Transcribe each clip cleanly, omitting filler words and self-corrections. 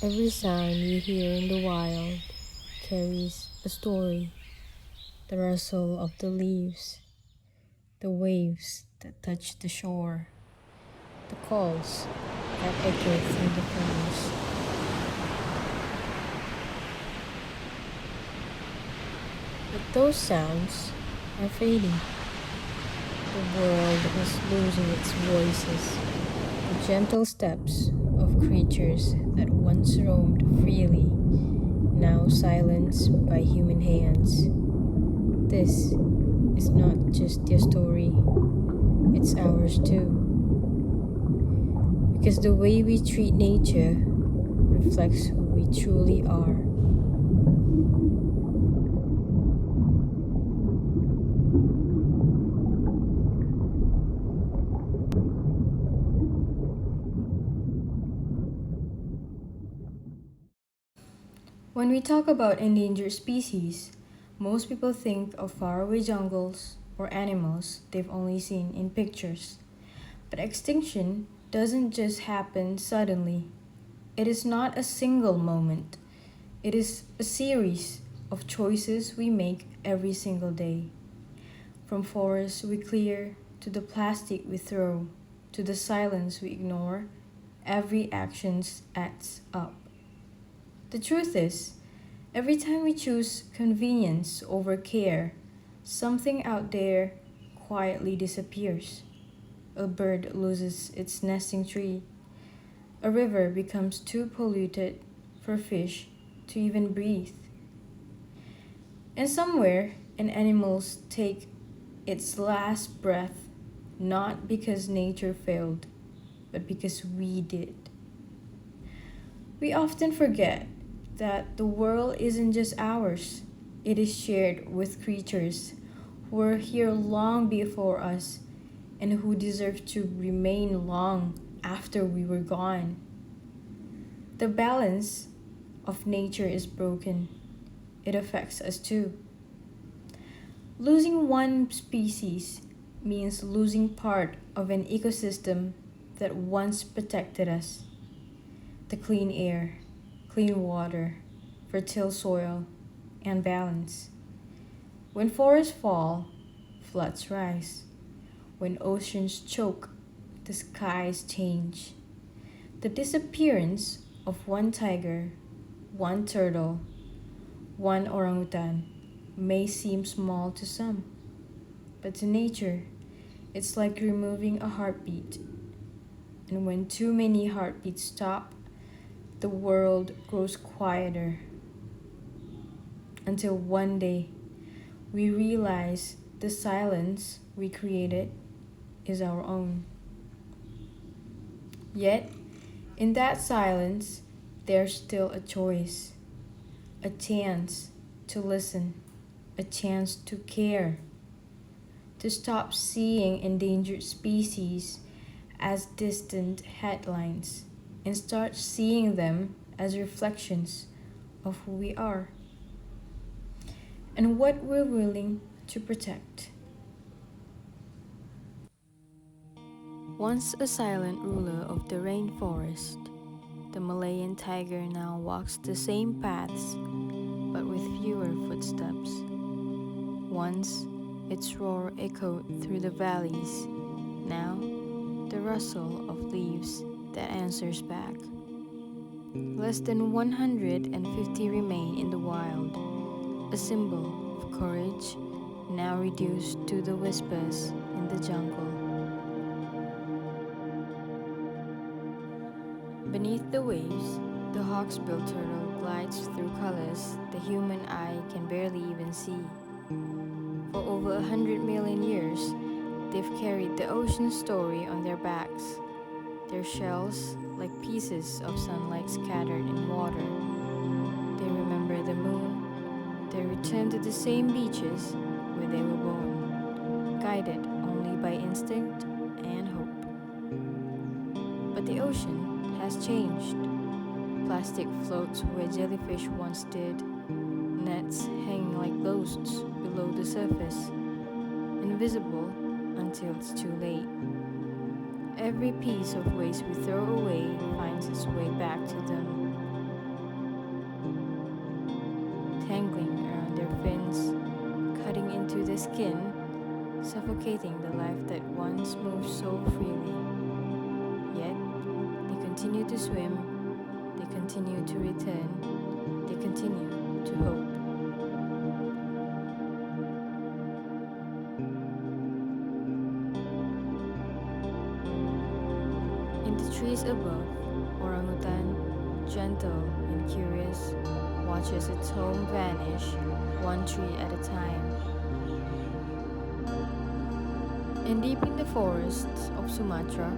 Every sound you hear in the wild carries a story. The rustle of the leaves, the waves that touch the shore, the calls that echo through the forest. But those sounds are fading. The world is losing its voices. The gentle steps of creatures that once roamed freely, now silenced by human hands. This is not just their story, it's ours too. Because the way we treat nature reflects who we truly are. When we talk about endangered species, most people think of faraway jungles or animals they've only seen in pictures. But extinction doesn't just happen suddenly. It is not a single moment. It is a series of choices we make every single day. From forests we clear, to the plastic we throw, to the silence we ignore, every action adds up. The truth is, every time we choose convenience over care, something out there quietly disappears. A bird loses its nesting tree. A river becomes too polluted for fish to even breathe. And somewhere, an animal takes its last breath, not because nature failed, but because we did. We often forget that the world isn't just ours, it is shared with creatures who were here long before us and who deserve to remain long after we were gone. The balance of nature is broken. It affects us too. Losing one species means losing part of an ecosystem that once protected us. The clean air, clean water, fertile soil, and balance. When forests fall, floods rise. When oceans choke, the skies change. The disappearance of one tiger, one turtle, one orangutan may seem small to some, but to nature, it's like removing a heartbeat. And when too many heartbeats stop, the world grows quieter. Until one day, we realize the silence we created is our own. Yet, in that silence, there's still a choice, a chance to listen, a chance to care, to stop seeing endangered species as distant headlines and start seeing them as reflections of who we are and what we're willing to protect. Once a silent ruler of the rainforest, the Malayan tiger now walks the same paths, but with fewer footsteps. Once, its roar echoed through the valleys. Now, the rustle of leaves that answers back. Less than 150 remain in the wild, a symbol of courage now reduced to the whispers in the jungle. Beneath the waves, the hawksbill turtle glides through colors the human eye can barely even see. For over 100 million years, they've carried the ocean story on their backs, their shells like pieces of sunlight scattered in water. They remember the moon, they return to the same beaches where they were born, guided only by instinct and hope. But the ocean has changed. Plastic floats where jellyfish once did, nets hanging like ghosts below the surface, invisible until it's too late. Every piece of waste we throw away finds its way back to them. skin, suffocating the life that once moved so freely. Yet, they continue to swim, they continue to return, they continue to hope. In the trees above, orangutan, gentle and curious, watches its home vanish, one tree at a time. And deep in the forests of Sumatra,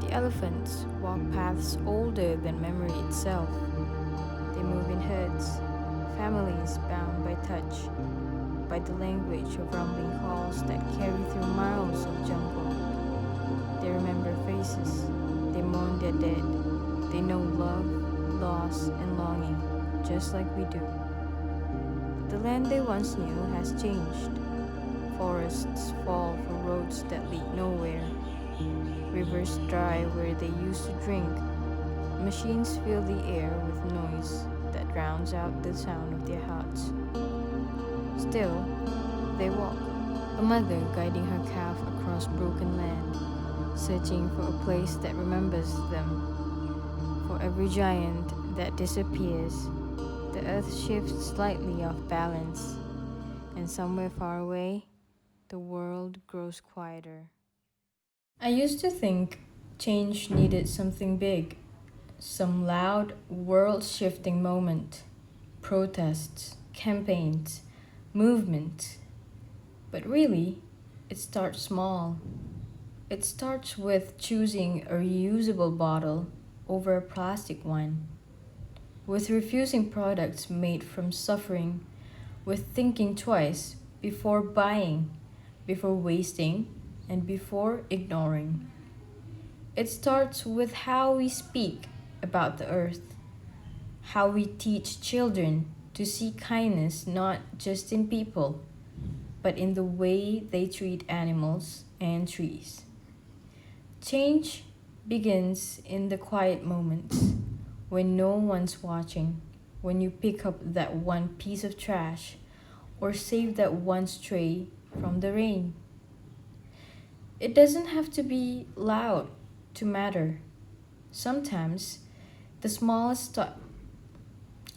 the elephants walk paths older than memory itself. They move in herds, families bound by touch, by the language of rumbling calls that carry through miles of jungle. They remember faces, they mourn their dead, they know love, loss, and longing, just like we do. But the land they once knew has changed. Forests fall for roads that lead nowhere. Rivers dry where they used to drink. Machines fill the air with noise that drowns out the sound of their hearts. Still, they walk, a mother guiding her calf across broken land, searching for a place that remembers them. For every giant that disappears, the earth shifts slightly off balance, and somewhere far away, the world grows quieter. I used to think change needed something big, some loud, world shifting moment, protests, campaigns, movements. But really, it starts small. It starts with choosing a reusable bottle over a plastic one, with refusing products made from suffering, with thinking twice before buying, before wasting, and before ignoring. It starts with how we speak about the earth, how we teach children to see kindness not just in people, but in the way they treat animals and trees. Change begins in the quiet moments, when no one's watching, when you pick up that one piece of trash or save that one stray from the rain. It doesn't have to be loud to matter. Sometimes the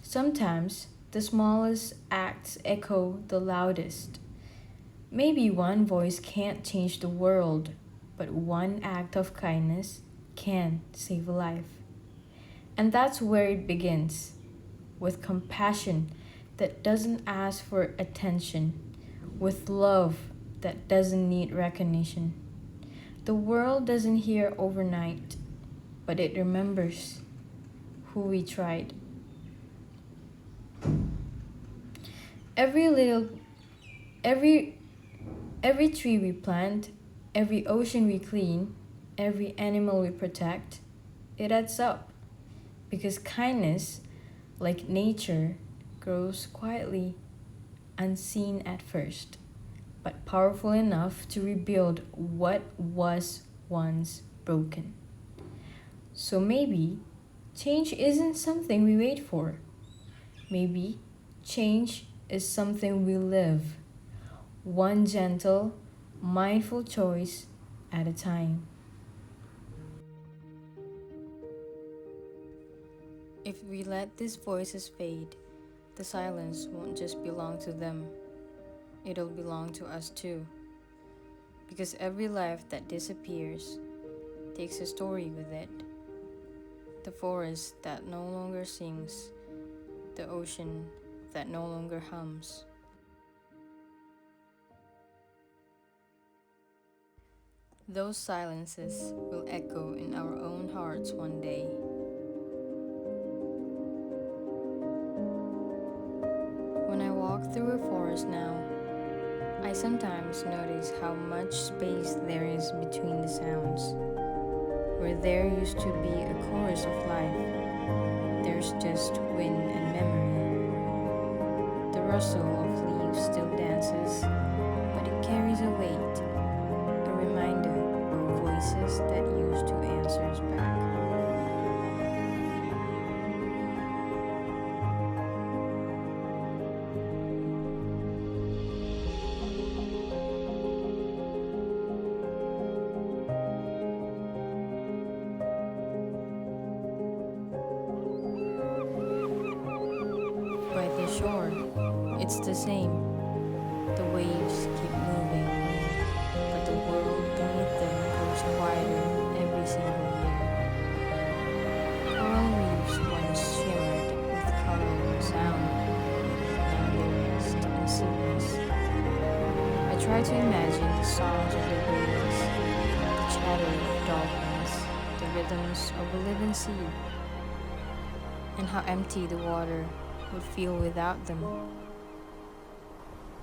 sometimes the smallest acts echo the loudest. Maybe one voice can't change the world, but one act of kindness can save a life. And that's where it begins, with compassion that doesn't ask for attention, with love that doesn't need recognition. The world doesn't hear overnight, but it remembers who we tried. Every little every every tree we plant, every ocean we clean, every animal we protect, it adds up. Because kindness, like nature, grows quietly, unseen at first, but powerful enough to rebuild what was once broken. So maybe change isn't something we wait for. Maybe change is something we live, one gentle, mindful choice at a time. If we let these voices fade, the silence won't just belong to them, it'll belong to us too. Because every life that disappears takes a story with it. The forest that no longer sings, the ocean that no longer hums. Those silences will echo in our own hearts one day. When I walk through a forest now, I sometimes notice how much space there is between the sounds. Where there used to be a chorus of life, there's just wind and memory. The rustle of leaves still dances, but it carries a weight, a reminder of voices that used to answer us back. it's the same. The waves keep moving, but the world beneath them grows quieter every single year. Coral reefs once shimmered with color and sound. Now they rest in stillness. I try to imagine the songs of the whales, the chatter of dolphins, the rhythms of a living sea, and how empty the water would feel without them.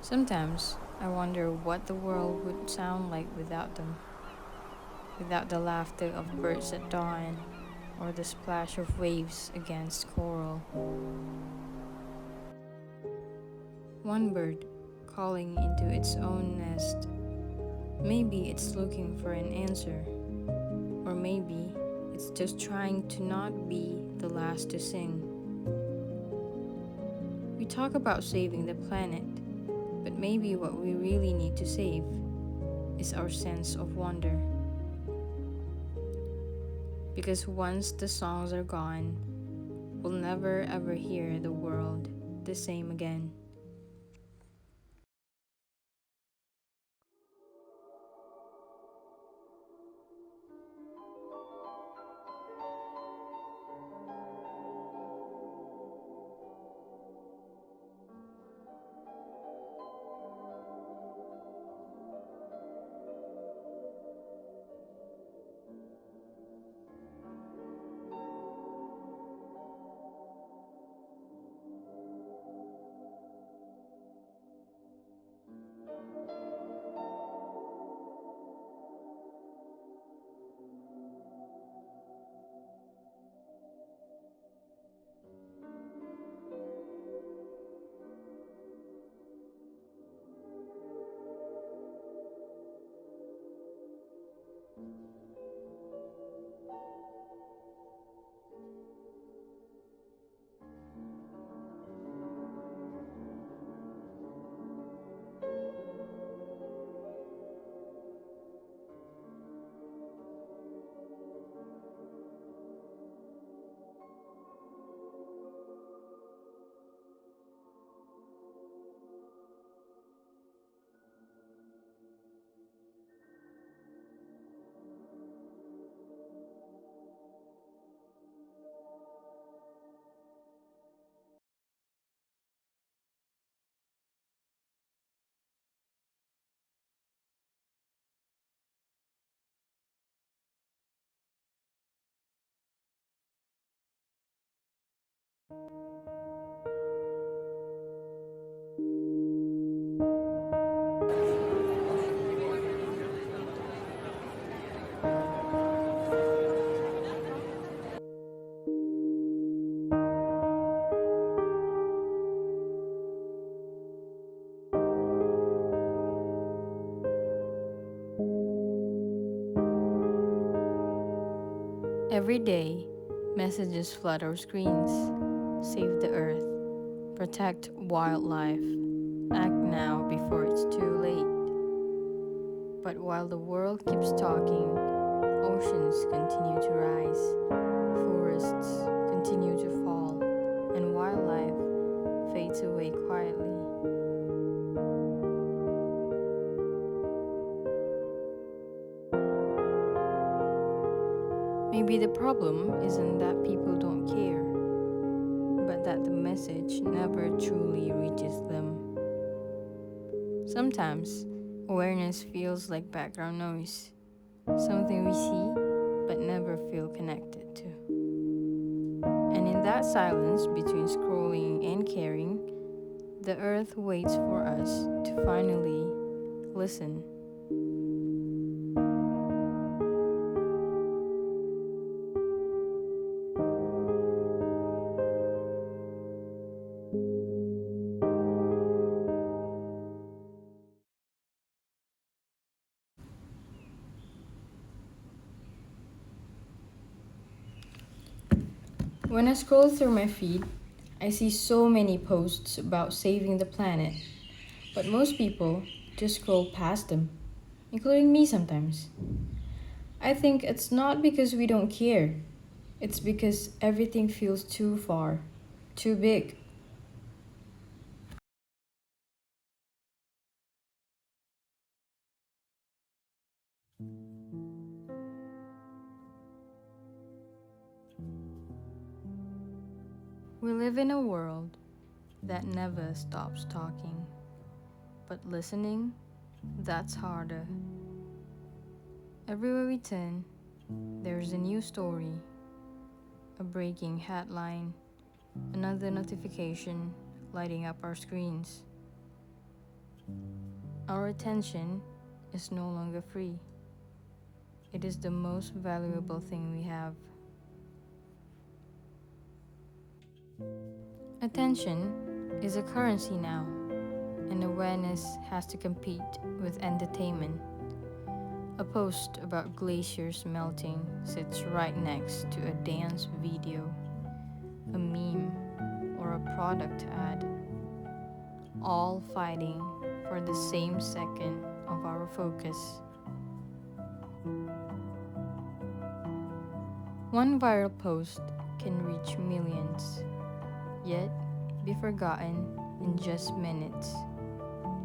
Sometimes I wonder what the world would sound like without them, without the laughter of birds at dawn or the splash of waves against coral. One bird calling into its own nest. Maybe it's looking for an answer, or maybe it's just trying to not be the last to sing. We talk about saving the planet, but maybe what we really need to save is our sense of wonder. Because once the songs are gone, we'll never ever hear the world the same again. Every day, messages flood our screens. Save the earth, protect wildlife, act now before it's too late. But while the world keeps talking, oceans continue to rise, forests continue to fall, and wildlife fades away quietly. Maybe the problem isn't that people don't care, but that the message never truly reaches them. Sometimes, awareness feels like background noise, something we see but never feel connected to. And in that silence between scrolling and caring, the earth waits for us to finally listen. When I scroll through my feed, I see so many posts about saving the planet, but most people just scroll past them, including me sometimes. I think it's not because we don't care, it's because everything feels too far, too big. We live in a world that never stops talking, but listening, that's harder. Everywhere we turn, there's a new story, a breaking headline, another notification lighting up our screens. Our attention is no longer free. It is the most valuable thing we have. Attention is a currency now, and awareness has to compete with entertainment. A post about glaciers melting sits right next to a dance video, a meme, or a product ad, all fighting for the same second of our focus. One viral post can reach millions, yet be forgotten in just minutes.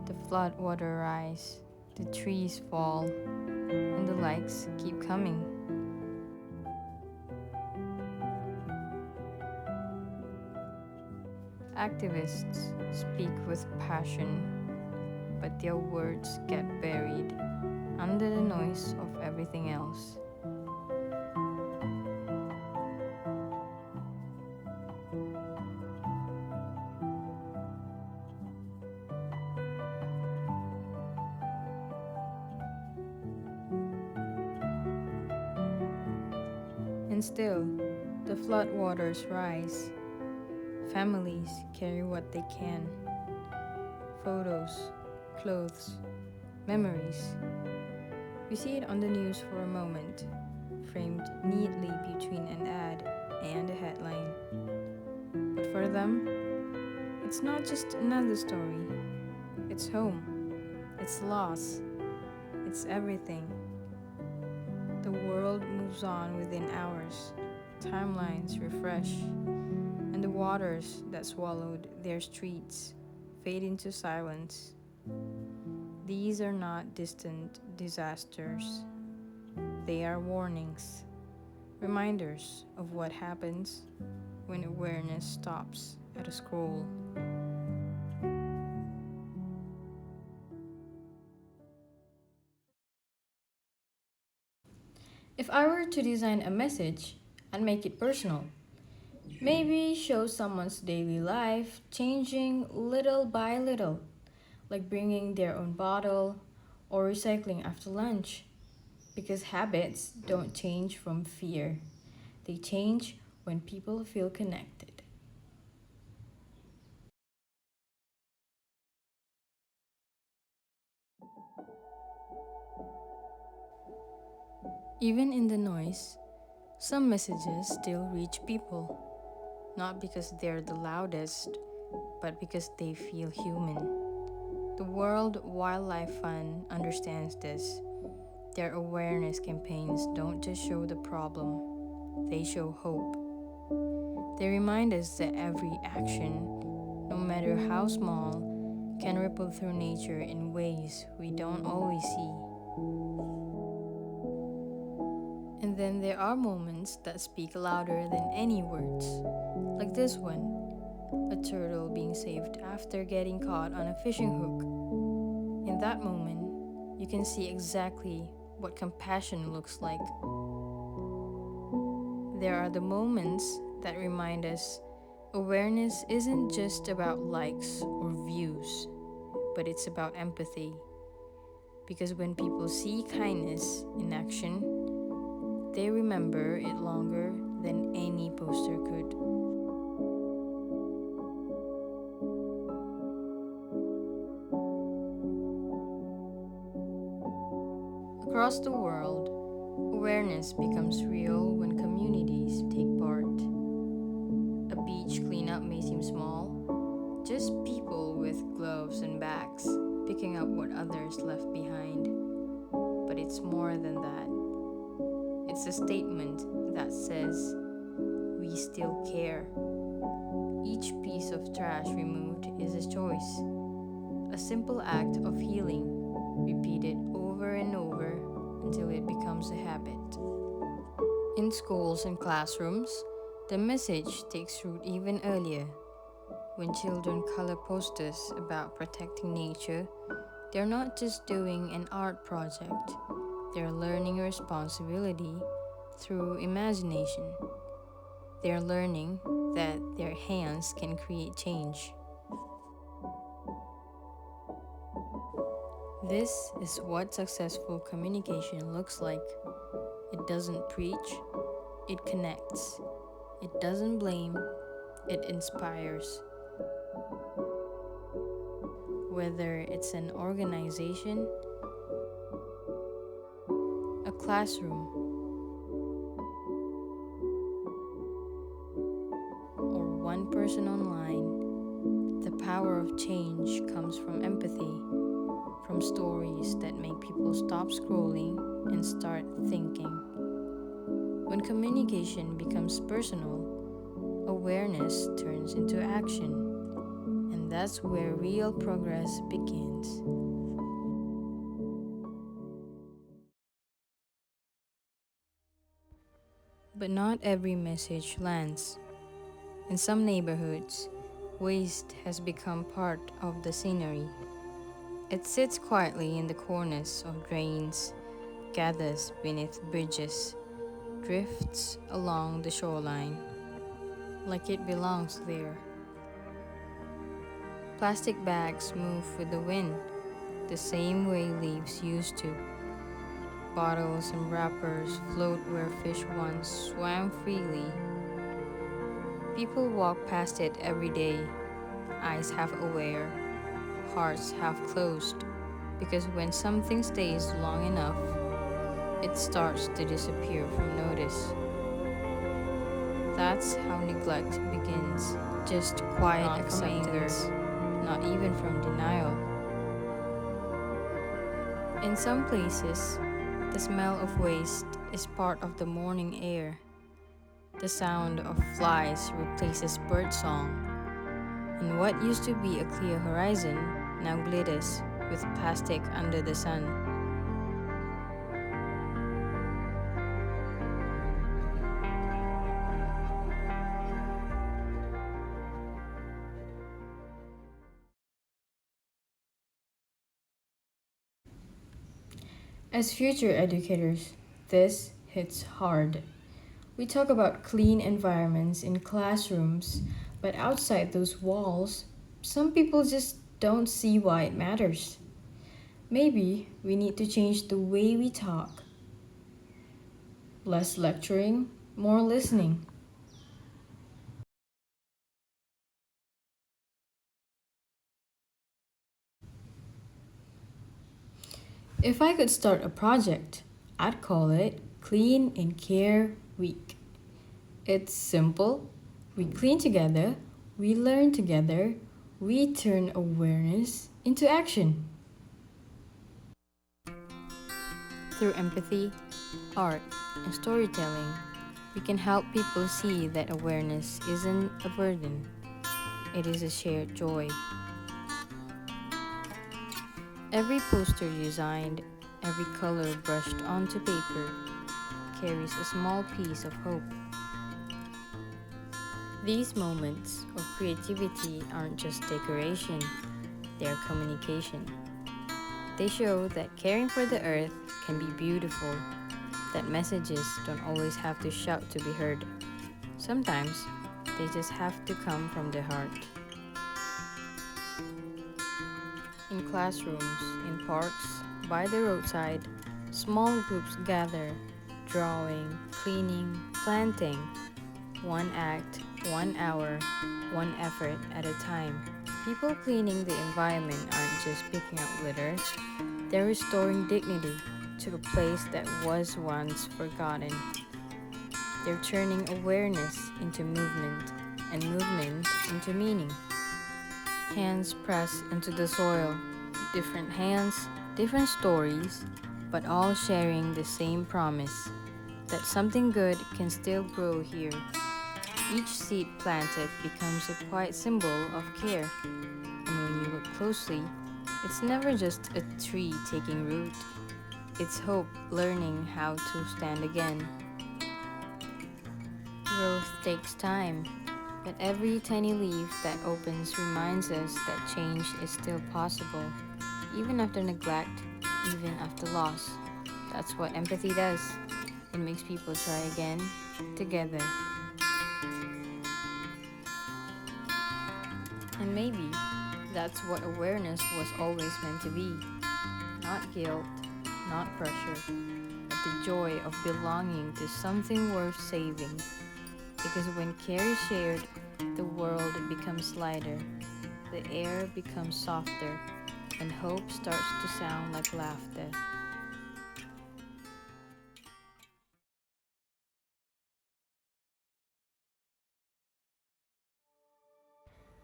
The floodwater rise, the trees fall, and the likes keep coming. Activists speak with passion, but their words get buried under the noise of everything else. And still, the floodwaters rise. Families carry what they can. Photos, clothes, memories. We see it on the news for a moment, framed neatly between an ad and a headline. But for them, it's not just another story. It's home. It's loss. It's everything. The world moves on within hours. Timelines refresh. And the waters that swallowed their streets fade into silence. These are not distant disasters. They are warnings, reminders of what happens when awareness stops at a scroll. If I were to design a message, I'd make it personal. Maybe show someone's daily life changing little by little, like bringing their own bottle or recycling after lunch. Because habits don't change from fear, they change when people feel connected. Even in the noise, some messages still reach people, not because they're the loudest, but because they feel human. The World Wildlife Fund understands this. Their awareness campaigns don't just show the problem, they show hope. They remind us that every action, no matter how small, can ripple through nature in ways we don't always see. And then there are moments that speak louder than any words, like this one, a turtle being saved after getting caught on a fishing hook. In that moment, you can see exactly what compassion looks like. There are the moments that remind us awareness isn't just about likes or views, but it's about empathy. Because when people see kindness in action, they remember it longer than any poster could. Across the world, awareness becomes real when communities take part. A beach cleanup may seem small, just people with gloves and bags picking up what others left behind. But it's more than that. It's a statement that says, we still care. Each piece of trash removed is a choice, a simple act of healing, repeated over and over until it becomes a habit. In schools and classrooms, The message takes root even earlier. When children color posters about protecting nature, they're not just doing an art project, they're learning responsibility through imagination. They're learning that their hands can create change. This is what successful communication looks like. It doesn't preach, it connects. It doesn't blame, it inspires. Whether it's an organization, a classroom, or one person online, the power of change comes from empathy, from stories that make people stop scrolling and start thinking. When communication becomes personal, awareness turns into action, and that's where real progress begins. But not every message lands. In some neighborhoods, waste has become part of the scenery. It sits quietly in the corners of drains, gathers beneath bridges, drifts along the shoreline, like it belongs there. Plastic bags move with the wind, the same way leaves used to. Bottles and wrappers float where fish once swam freely. People walk past it every day, eyes half aware, hearts half closed, because when something stays long enough, it starts to disappear from notice. That's how neglect begins, just quiet not acceptance, not even from denial. In some places, the smell of waste is part of the morning air. The sound of flies replaces birdsong, and what used to be a clear horizon now glitters with plastic under the sun. As future educators, this hits hard. We talk about clean environments in classrooms, but outside those walls, some people just don't see why it matters. Maybe we need to change the way we talk. Less lecturing, more listening. If I could start a project, I'd call it Clean and Care Week. It's simple. We clean together, we learn together, we turn awareness into action. Through empathy, art, and storytelling, we can help people see that awareness isn't a burden, it is a shared joy. Every poster designed, every color brushed onto paper, carries a small piece of hope. These moments of creativity aren't just decoration, they're communication. They show that caring for the earth can be beautiful, that messages don't always have to shout to be heard. Sometimes they just have to come from the heart. In classrooms, in parks, by the roadside, small groups gather, drawing, cleaning, planting. One act, 1 hour, one effort at a time. People cleaning the environment aren't just picking up litter, they're restoring dignity to a place that was once forgotten. They're turning awareness into movement, and movement into meaning. Hands press into the soil, different hands, different stories, but all sharing the same promise that something good can still grow here. Each seed planted becomes a quiet symbol of care, and when you look closely, it's never just a tree taking root, it's hope learning how to stand again. Growth takes time, but every tiny leaf that opens reminds us that change is still possible, even after neglect, even after loss. That's what empathy does. It makes people try again, together. And maybe that's what awareness was always meant to be. Not guilt, not pressure, but the joy of belonging to something worth saving. Because when care is shared, the world becomes lighter, the air becomes softer, and hope starts to sound like laughter.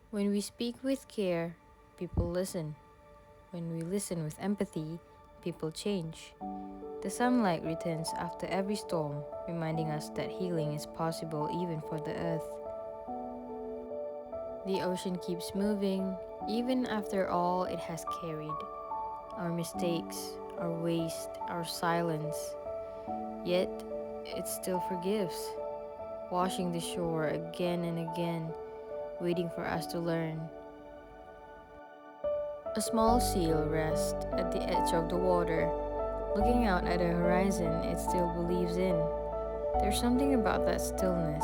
When we speak with care, people listen. When we listen with empathy, people change. The sunlight returns after every storm, reminding us that healing is possible even for the earth. The ocean keeps moving, even after all it has carried. Our mistakes, our waste, our silence. Yet, it still forgives, washing the shore again and again, waiting for us to learn. A small seal rests at the edge of the water, looking out at the horizon it still believes in. There's something about that stillness.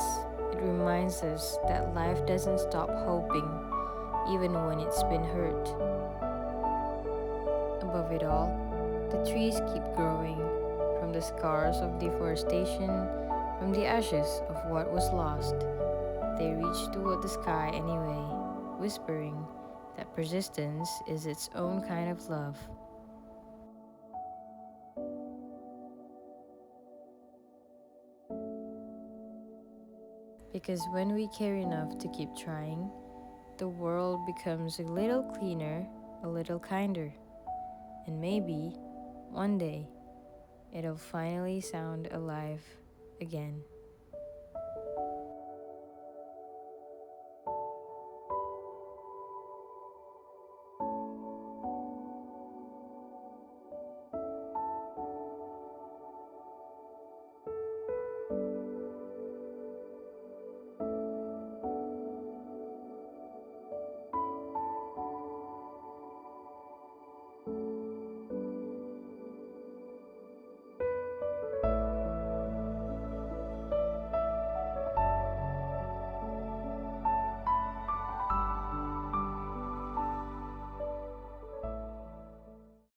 It reminds us that life doesn't stop hoping, even when it's been hurt. Above it all, the trees keep growing, from the scars of deforestation, from the ashes of what was lost. They reach toward the sky anyway, whispering that persistence is its own kind of love. Because when we care enough to keep trying, the world becomes a little cleaner, a little kinder. And maybe, one day, it'll finally sound alive again.